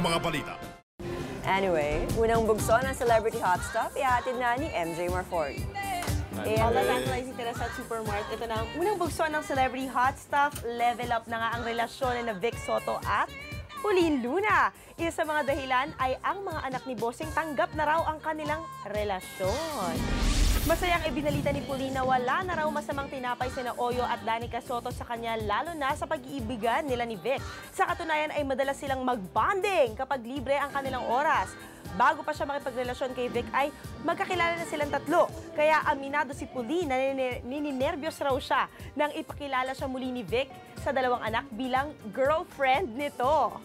mga balita. Anyway, unang bugso ng Celebrity Hot Stuff, ihatid na ni MJ Marfori. All the time si Teresa at Supermart. Ito na ang unang bugso ng Celebrity Hot Stuff. Level up na nga ang relasyon na Vic Soto at Pauline Luna. Isa sa mga dahilan ay ang mga anak ni Bossing tanggap na raw ang kanilang relasyon. Masayang ibinalita ni Pauline na wala na raw masamang tinapay sina Oyo at Danica Soto sa kanya, lalo na sa pag-iibigan nila ni Vic. Sa katunayan ay madalas silang mag-bonding kapag libre ang kanilang oras. Bago pa siya makipagrelasyon kay Vic ay magkakilala na silang tatlo. Kaya aminado si Pauline na nininervyos raw siya nang ipakilala siya muli ni Vic sa dalawang anak bilang girlfriend nito.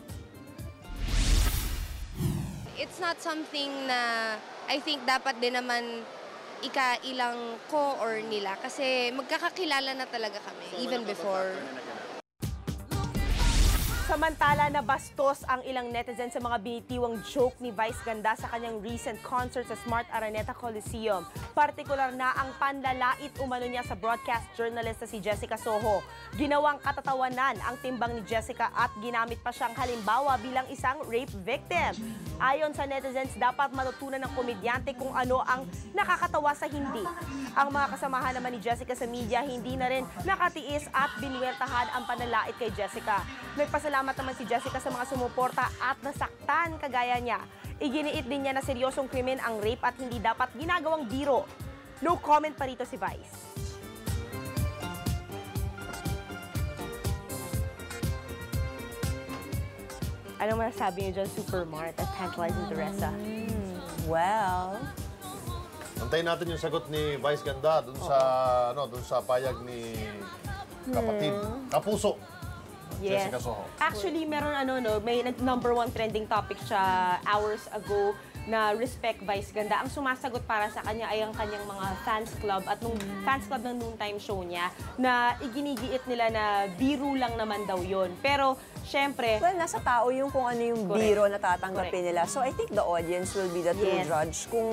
It's not something na I think dapat din naman ikailang ko or nila kasi magkakakilala na talaga kami even before. Samantala, nabastos ang ilang netizen sa mga binitiwang joke ni Vice Ganda sa kanyang recent concert sa Smart Araneta Coliseum. Partikular na ang panlalait umano niya sa broadcast journalist na si Jessica Soho. Ginawang katatawanan ang timbang ni Jessica at ginamit pa siyang halimbawa bilang isang rape victim. Ayon sa netizens, dapat matutunan ng komedyante kung ano ang nakakatawa sa hindi. Ang mga kasamahan naman ni Jessica sa media hindi na rin nakatiis at binuwertahan ang panlalait kay Jessica. Nagpasalamat naman si Jessica sa mga sumuporta at nasaktan kagaya niya. Iginiit din niya na seryosong krimen ang rape at hindi dapat ginagawang biro. No comment pa rito si Vice. Anong masasabi niyo dyan, Supermart at Tantalizing Teresa? Well, antayin natin yung sagot ni Vice Ganda dun sa dun sa payag ni kapatid Kapuso. Yes. Jessica Soho. Actually, meron may #1 trending topic siya hours ago na respect Vice Ganda. Ang sumasagot para sa kanya ay ang kanyang mga fans club at nung fans club ng noontime show niya na iginigiit nila na biro lang naman daw yon. Pero syempre, well, nasa tao yung kung ano yung biro na tatanggapin nila. So I think the audience will be the true judge kung,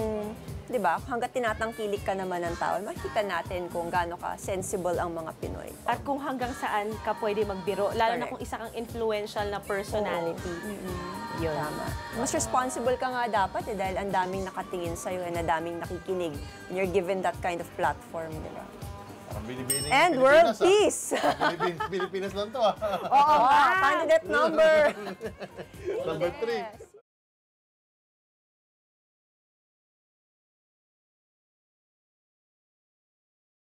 di ba, hanggat tinatangkilik ka naman ng tao, makikita natin kung gaano ka sensible ang mga Pinoy. At kung hanggang saan ka pwede magbiro, lalo na kung isa kang influential na personality. Yun. Tama. Mas responsible ka nga dapat dahil ang daming nakatingin sa'yo and ang daming nakikinig when you're given that kind of platform, di ba? Parang binibining And Pilipinas, world peace! Pilipinas lang to Oo, candidate number! Number 3.